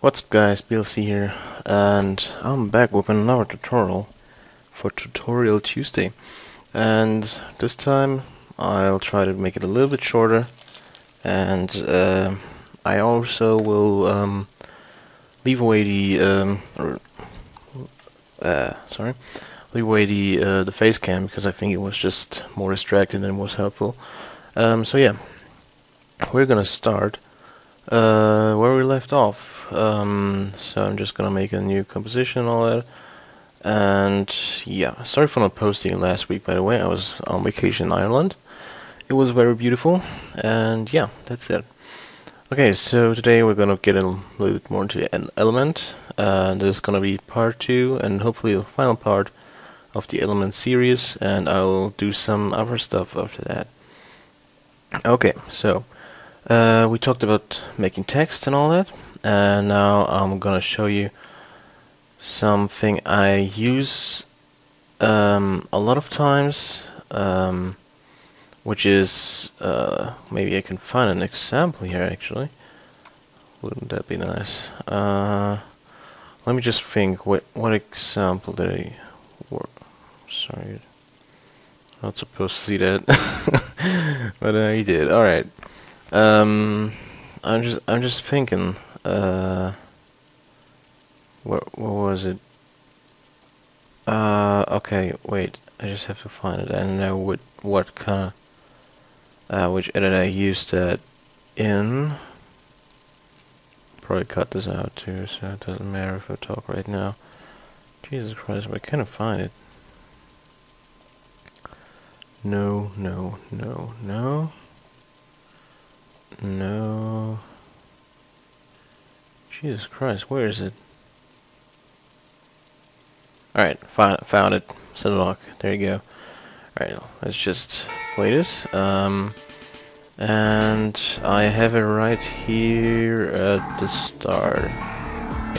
What's up guys, BLC here, and I'm back with another tutorial for Tutorial Tuesday. And this time I'll try to make it a little bit shorter, and I also will leave away the the face cam, because I think it was just more distracting than it was helpful. So yeah, we're gonna start where we left off. So I'm just gonna make a new composition and all that. And yeah, sorry for not posting last week, by the way. I was on vacation in Ireland. It was very beautiful, and yeah, that's it. Okay, so today we're gonna get a little bit more into an element. This is gonna be part 2, and hopefully the final part of the element series, and I'll do some other stuff after that. Okay, so we talked about making text and all that, and now I'm gonna show you something I use a lot of times, which is maybe I can find an example here actually. Wouldn't that be nice? Let me just think. What example did I work? Sorry, not supposed to see that, but you did. All right. I'm just thinking. What was it? Okay, wait. I just have to find it. I don't know what kind of which edit I used that in. Probably cut this out too, so it doesn't matter if I talk right now. Jesus Christ, I can't find it. No. Jesus Christ, where is it? Alright, found it. Sunlock. There you go. Alright, let's just play this. And I have it right here at the start.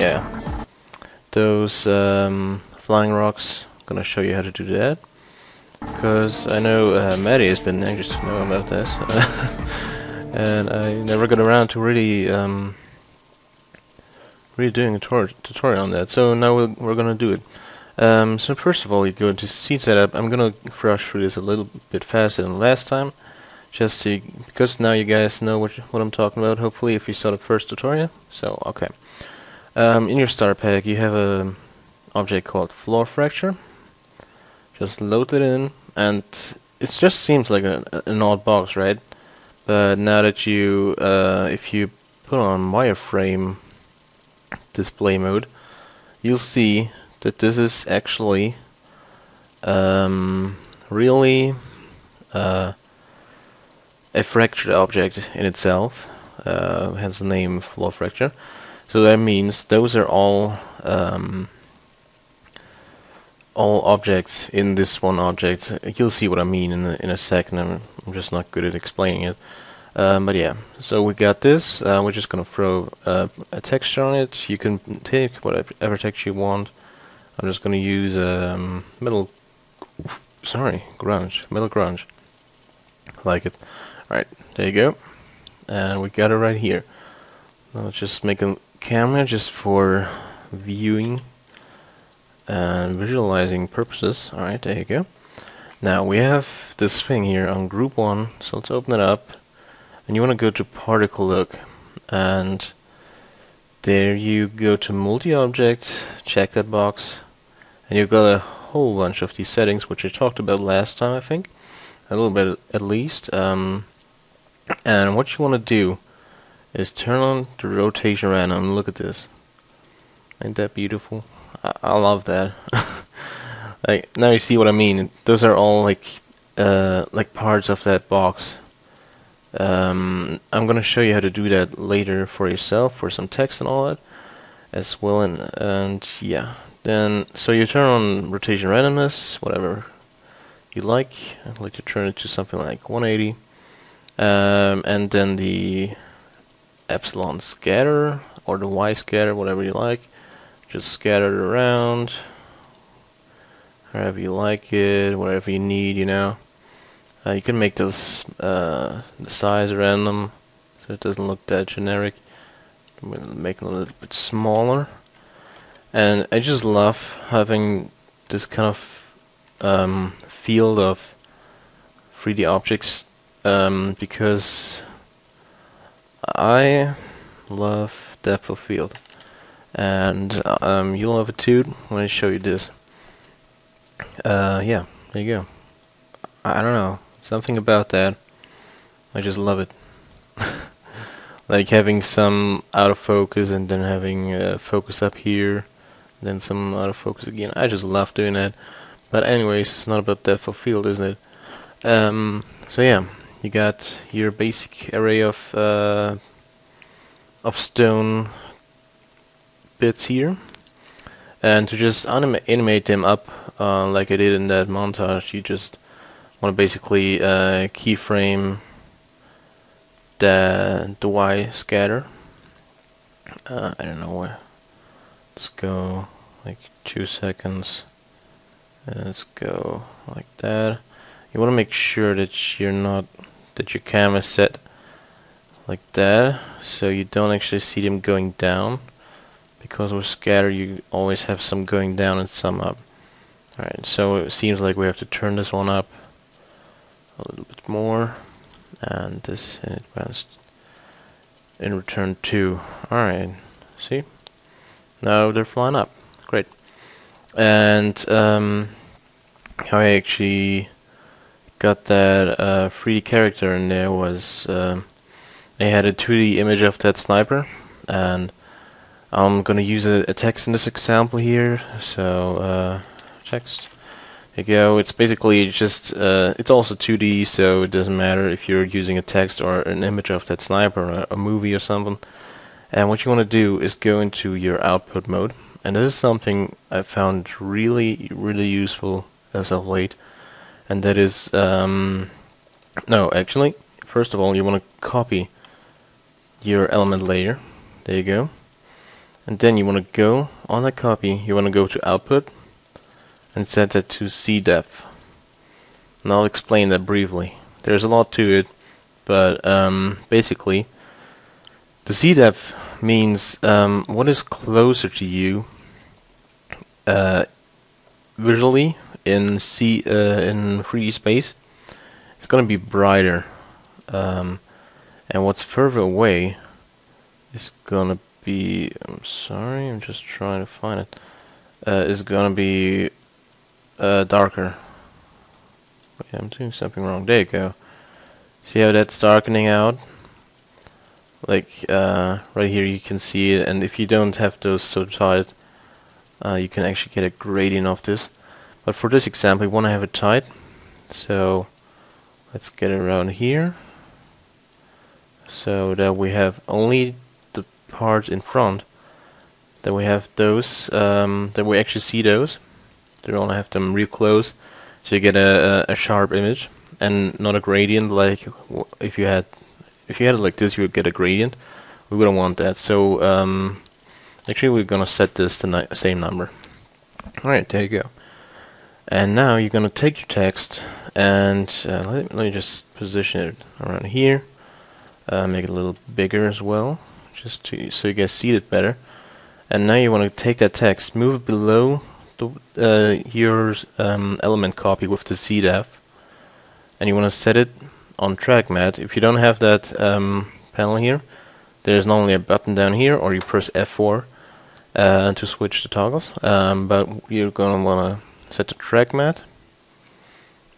Yeah. Those flying rocks. I'm gonna show you how to do that. Because I know Maddie has been anxious to know about this. And I never got around to really doing a tutorial on that. So now we're gonna do it. So first of all, you go into seed setup. I'm gonna rush through this a little bit faster than last time, just to, because now you guys know what I'm talking about. Hopefully, if you saw the first tutorial. So okay, in your starter pack you have a object called floor fracture. Just load it in, and it just seems like an odd box, right? But now that you, if you put on wireframe display mode, you'll see that this is actually really a fractured object in itself, hence the name floor fracture. So that means those are all objects in this one object. You'll see what I mean in a second. I'm just not good at explaining it. But yeah, so we got this. We're just gonna throw a texture on it. You can take whatever texture you want. I'm just gonna use metal grunge. Like it. Alright, there you go. And we got it right here. Now let's just make a camera just for viewing and visualizing purposes. Alright, there you go. Now we have this thing here on group 1, so let's open it up. And you want to go to particle look, and there you go to multi-object, check that box, and you've got a whole bunch of these settings which I talked about last time, I think, a little bit at least. And what you want to do is turn on the rotation random. Look at this, ain't that beautiful? I love that. Like, now you see what I mean. Those are all like parts of that box. I'm gonna show you how to do that later for yourself, for some text and all that as well. And yeah, then so you turn on rotation randomness, whatever you like. I'd like to turn it to something like 180, and then the epsilon scatter or the y scatter, whatever you like. Just scatter it around however you like it, whatever you need, you know. You can make those the size random, so it doesn't look that generic. I'm gonna make it a little bit smaller. And I just love having this kind of field of 3D objects because I love depth of field, and you'll love it too when I show you this. Yeah, there you go. I don't know, something about that. I just love it. Like having some out of focus and then having focus up here, then some out of focus again. I just love doing that. But anyways, it's not about depth of field, isn't it? So yeah, you got your basic array of stone bits here, and to just animate them up like I did in that montage, you just want to basically keyframe the Y scatter. I don't know where. Let's go like 2 seconds. And let's go like that. You want to make sure that your camera is set like that, so you don't actually see them going down, because with scatter you always have some going down and some up. Alright, so it seems like we have to turn this one up a little bit more, and this in advanced in return 2. Alright, see? Now they're flying up. Great. And how I actually got that 3D character in there was I had a 2D image of that sniper, and I'm gonna use a text in this example here. So text. There you go. It's basically just it's also 2D, so it doesn't matter if you're using a text or an image of that sniper or a movie or something. And what you want to do is go into your output mode, and this is something I found really useful as of late, and that is no, actually, first of all, you want to copy your element layer. There you go. And then you want to go on that copy, you want to go to output and set that to C depth. And I'll explain that briefly. There's a lot to it, but basically the C depth means what is closer to you visually in in 3D space. It's gonna be brighter, and what's further away is gonna be, I'm sorry, I'm just trying to find it, is gonna be darker. Wait, I'm doing something wrong. There you go. See how that's darkening out? Like right here you can see it, and if you don't have those so tight, you can actually get a gradient of this. But for this example, we want to have it tight, so let's get it around here, so that we have only the part in front, that we have those, that we actually see those. We don't have them real close, so you get a sharp image and not a gradient. Like if you had it like this, you would get a gradient. We wouldn't want that, so actually we're gonna set this to the same number. Alright, there you go. And now you're gonna take your text and let me just position it around here, make it a little bigger as well, just so you guys see it better. And now you want to take that text, move it below your element copy with the Z depth, and you want to set it on track matte. If you don't have that panel here, there's normally a button down here, or you press F4 to switch the toggles. But you're gonna wanna set the track matte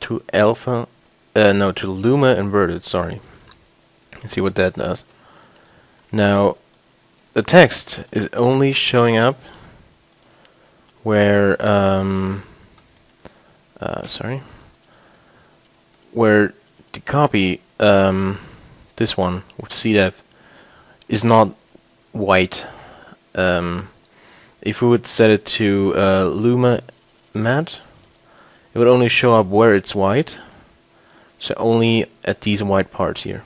to alpha, no, to luma inverted. Sorry. See what that does. Now, the text is only showing up where where the copy, this one with CDEP, is not white. If we would set it to luma matte, it would only show up where it's white, so only at these white parts here.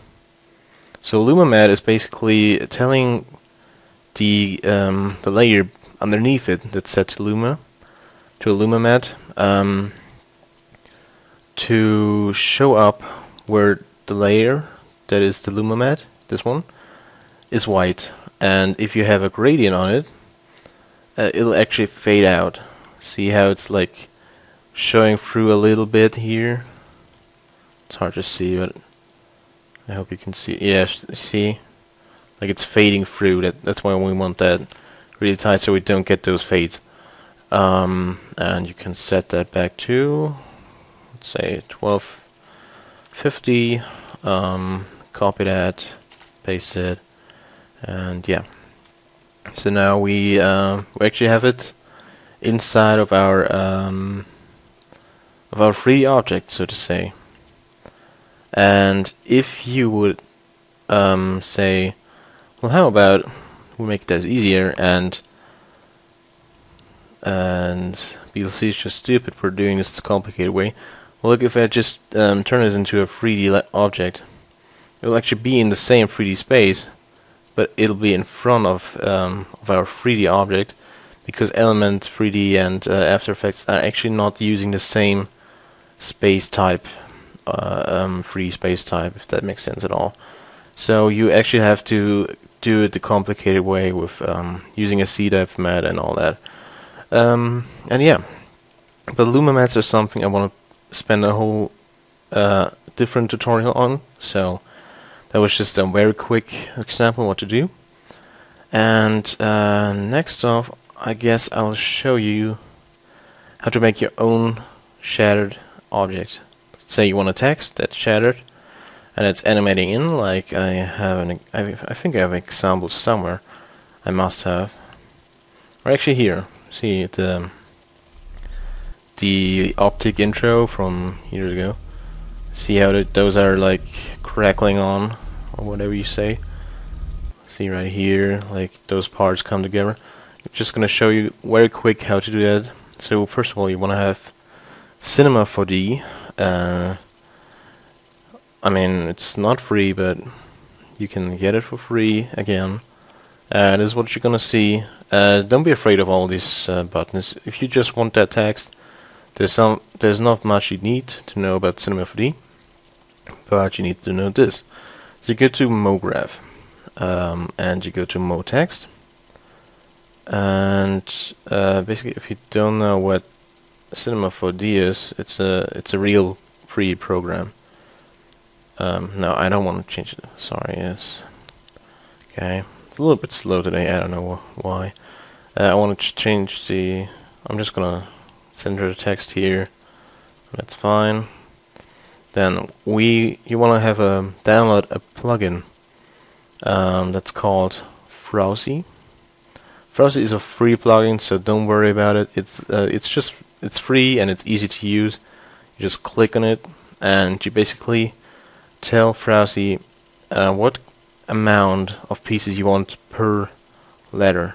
So luma matte is basically telling the layer underneath it that's set to luma matte to show up where the layer that is the luma matte, this one, is white. and if you have a gradient on it, it'll actually fade out. See how it's like showing through a little bit here? It's hard to see, but I hope you can see. Yeah, see? Like it's fading through. That's why we want that really tight so we don't get those fades. And you can set that back to, let's say, 1250. Copy that, paste it, and yeah. So now we actually have it inside of our 3D object, so to say. And if you would say, well, how about we make this easier, and BLC is just stupid for doing this complicated way. Well, look, if I just turn this into a 3D object, it will actually be in the same 3D space, but it'll be in front of our 3D object, because Element 3D and After Effects are actually not using the same space type, 3D space type, if that makes sense at all. So you actually have to do it the complicated way with using a CDEP format and all that. And yeah, but Luma mats are something I want to spend a whole different tutorial on. So that was just a very quick example of what to do. And next off, I guess I'll show you how to make your own shattered object. Say you want a text that's shattered and it's animating in, like I think I have examples somewhere. I must have. Or actually here. See the optic intro from years ago. See how those are like crackling on, or whatever you say. See right here, like those parts come together. I'm just gonna show you very quick how to do that. So first of all, you wanna have Cinema 4D. I mean, it's not free, but you can get it for free again. This is what you're gonna see. Don't be afraid of all these buttons. If you just want that text, there's not much you need to know about Cinema 4D, but you need to know this. So you go to Mograph, and you go to Mo Text, and basically, if you don't know what Cinema 4D is, it's a real free program. No, I don't want to change it. Sorry, yes. Okay. It's a little bit slow today, I don't know why. I want to change the... I'm just gonna center the text here. That's fine. Then you want to have download a plugin that's called Frowsy. Frowsy is a free plugin, so don't worry about it. It's free and it's easy to use. You just click on it and you basically tell Frowsy what amount of pieces you want per letter.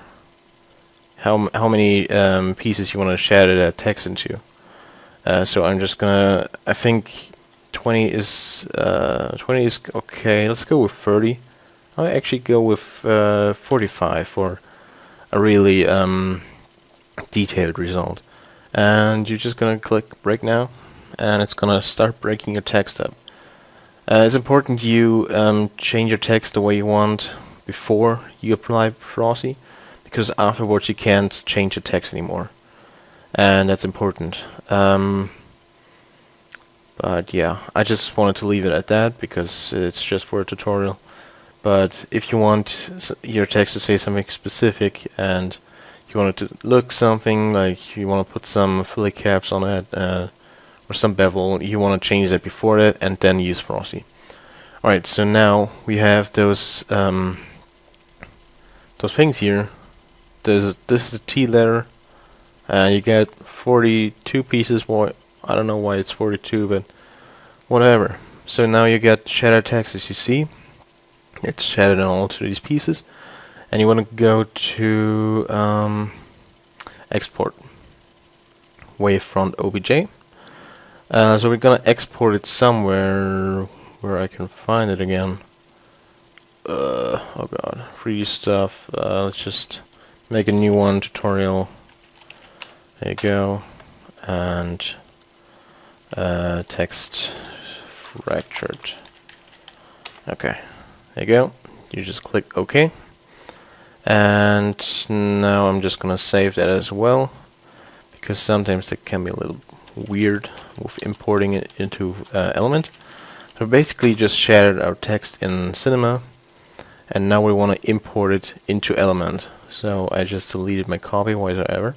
How many pieces you want to shatter that text into. So I'm just gonna, I think 20 is okay. Let's go with 30. I'll actually go with 45 for a really detailed result. And you're just gonna click break now, and it's gonna start breaking your text up. It's important you change your text the way you want before you apply Frowsy, because afterwards you can't change the text anymore, and that's important. But yeah, I just wanted to leave it at that because it's just for a tutorial. But if you want your text to say something specific and you want it to look something like you want to put some fillet caps on it or some bevel, you want to change that before that and then use Frowsy. Alright, so now we have those things here. This is the T letter, and you get 42 pieces. Well, I don't know why it's 42, but whatever. So now you get shattered text, as you see. It's shattered on all of these pieces, and you want to go to export wavefront OBJ. So we're gonna export it somewhere where I can find it again. Oh god, free stuff. Let's just make a new one, tutorial. There you go. And text fractured. Okay, there you go. You just click OK. And now I'm just gonna save that as well, because sometimes it can be a little weird with importing it into Element. So basically just shared our text in Cinema, and now we want to import it into Element. So I just deleted my copy whatsoever,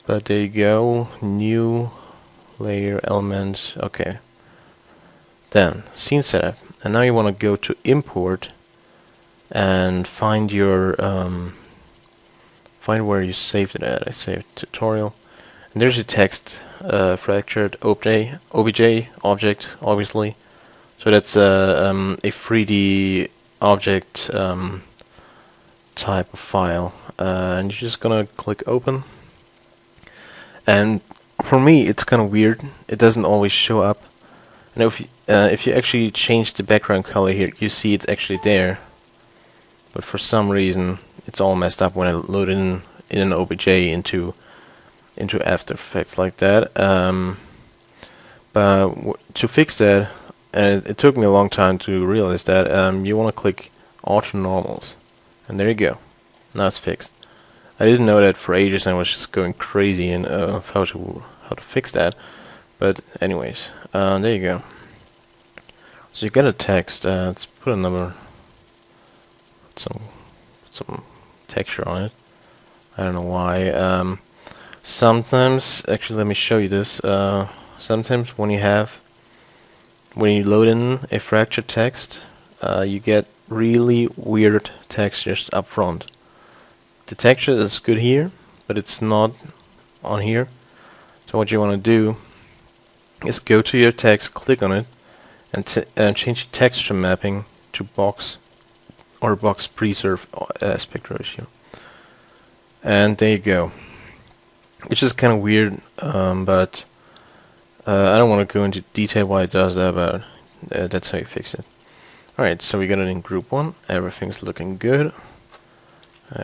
but there you go, new layer element. Okay, then scene setup, and now you want to go to import and find your find where you saved it at. I saved tutorial, and there's a text fractured obj object, obviously. So that's a 3D object type of file, and you're just gonna click open. And for me, it's kind of weird. It doesn't always show up. And if you actually change the background color here, you see it's actually there. But for some reason, it's all messed up when I load it in an OBJ into After Effects like that. But to fix that, and it took me a long time to realize that, you want to click Auto Normals, and there you go. Now it's fixed. I didn't know that for ages, and I was just going crazy in how to fix that. But anyways, there you go. So you get a text. Let's put a number, some texture on it. I don't know why. Sometimes, actually, let me show you this. Sometimes when you load in a fractured text, you get really weird textures up front. The texture is good here, but it's not on here. So what you want to do is go to your text, click on it, and change texture mapping to box or box preserve aspect ratio. And there you go. Which is kind of weird, but I don't want to go into detail why it does that, but that's how you fix it. Alright, so we got it in group 1. Everything's looking good.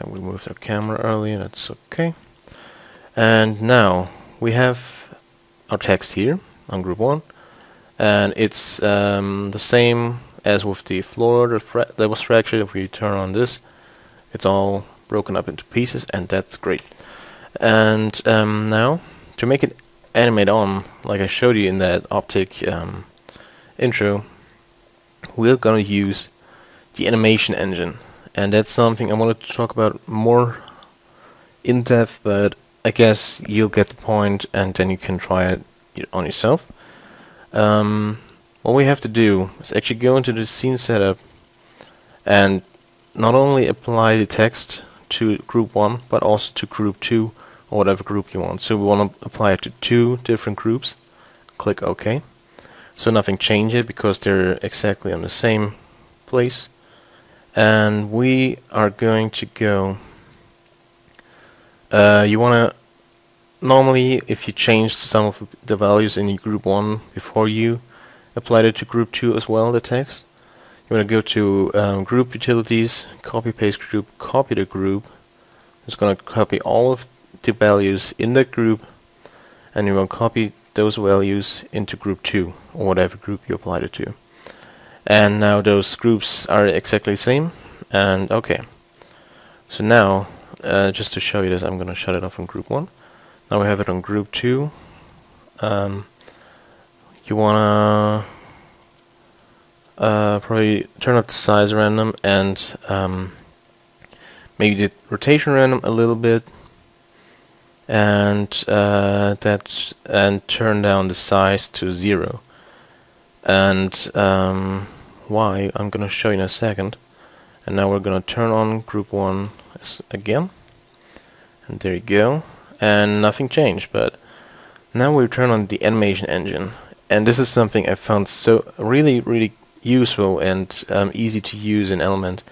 We moved our camera earlier, that's okay. And now we have our text here on group 1, and it's the same as with the floor that was fractured. If we turn on this, it's all broken up into pieces, and that's great. And now, to make it animate on, like I showed you in that optic intro, we're going to use the animation engine. And that's something I wanted to talk about more in depth, but I guess you'll get the point, and then you can try it on yourself. What we have to do is actually go into the scene setup and not only apply the text to group 1, but also to group 2 or whatever group you want. So we want to apply it to 2 different groups. Click OK. So nothing changes because they're exactly on the same place. And we are going to go, you want to, normally if you change some of the values in group 1 before you applied it to group 2 as well, the text, you want to go to group utilities, copy paste group, copy the group. It's going to copy all of the values in that group, and you want to copy those values into group 2 or whatever group you applied it to. And now those groups are exactly the same, and okay. So now, just to show you this, I'm going to shut it off on group 1. Now we have it on group 2. You want to probably turn up the size random and maybe the rotation random a little bit, and turn down the size to 0. And why, I'm going to show you in a second. And now we're going to turn on group 1 again, and there you go, and nothing changed. But now we turn on the animation engine, and this is something I found so really useful and easy to use in Element.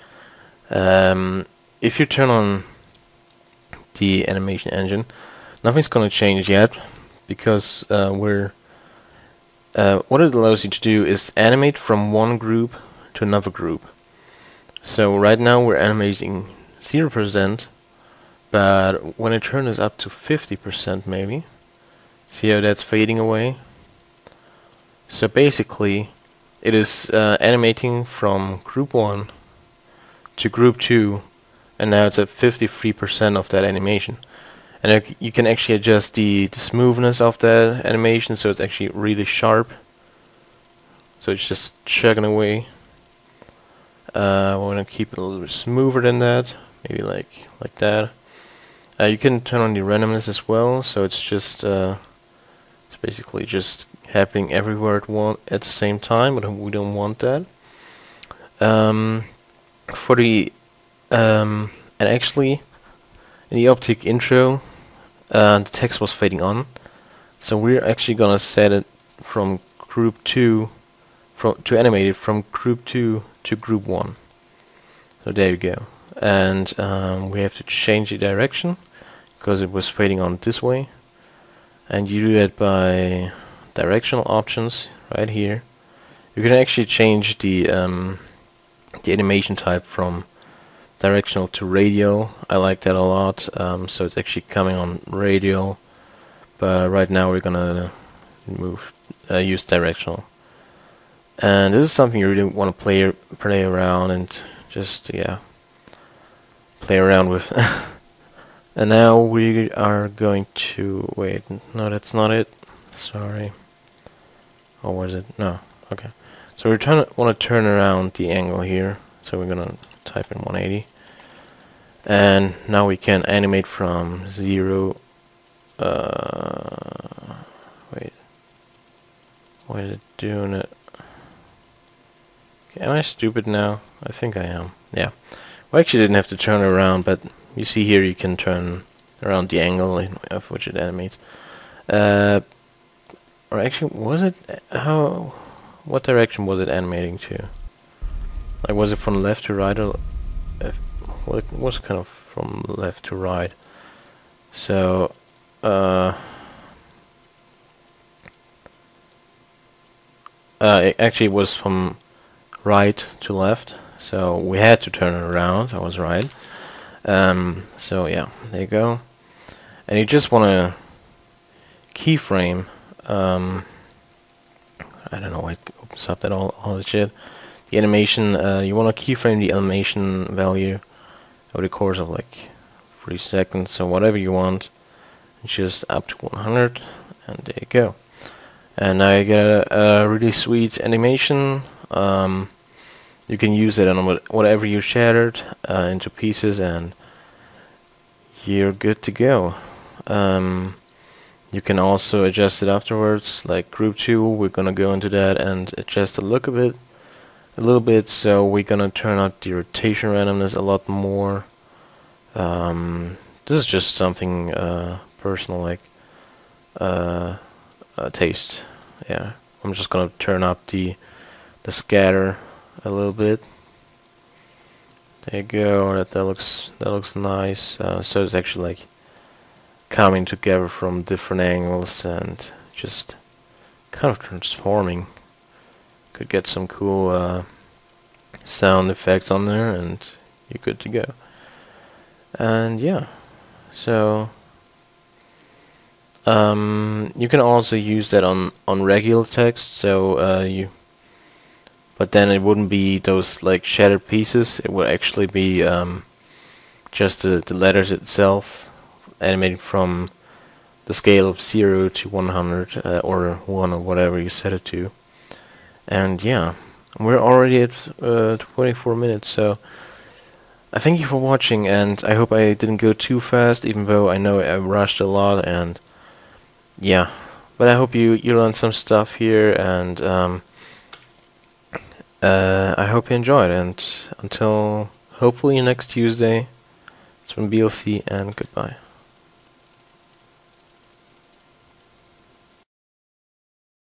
If you turn on the animation engine, nothing's going to change yet, because what it allows you to do is animate from one group to another group. So right now we're animating 0%, but when I turn this up to 50% maybe, see how that's fading away? So basically it is animating from group 1 to group 2 and now it's at 53% of that animation. And you can actually adjust the smoothness of the animation, so it's actually really sharp. So it's just chugging away. I want to keep it a little bit smoother than that, maybe like that. You can turn on the randomness as well, so it's just it's basically just happening everywhere at the same time, but we don't want that. For the and actually in the optic intro, the text was fading on, so we're actually gonna set it from group 2 to animate it from group 2 to group 1. So there you go. And we have to change the direction because it was fading on this way, and you do that by directional options right here. You can actually change the animation type from directional to radial. I like that a lot. So it's actually coming on radial, but right now we're gonna use directional. And this is something you really want to play around and just play around with. And now we are going to wait. No, that's not it. Sorry. Or was it? No. Okay. So we want to turn around the angle here. So we're gonna type in 180. And now we can animate from 0. Wait. Why is it doing it? Okay, am I stupid now? I think I am. Yeah. We actually didn't have to turn around, but you see here you can turn around the angle of which it animates. Or actually, was it what direction was it animating to? Like, was it from left to right, or well, it was kind of from left to right. So it actually was from right to left, so we had to turn it around. I was right. So yeah, there you go. And you just want to keyframe. I don't know why it opens up that all the shit. The animation. You want to keyframe the animation value over the course of like 3 seconds. So whatever you want, just up to 100, and there you go. And now you get a really sweet animation. You can use it on whatever you shattered into pieces, and you're good to go. You can also adjust it afterwards, like group 2. We're gonna go into that and adjust the look of it a little bit. So we're gonna turn up the rotation randomness a lot more. This is just something personal, like taste. Yeah, I'm just gonna turn up the scatter a little bit. There you go. That looks nice. So it's actually like coming together from different angles and just kind of transforming. Could get some cool sound effects on there, and you're good to go. And yeah, so you can also use that on regular text. So but then it wouldn't be those like shattered pieces. It would actually be just the letters itself, animated from the scale of 0 to 100 or 1 or whatever you set it to. And yeah, we're already at 24 minutes. So I thank you for watching, and I hope I didn't go too fast, even though I know I rushed a lot. And yeah, but I hope you learned some stuff here, and I hope you enjoyed. And until hopefully next Tuesday, it's from BLC, and goodbye.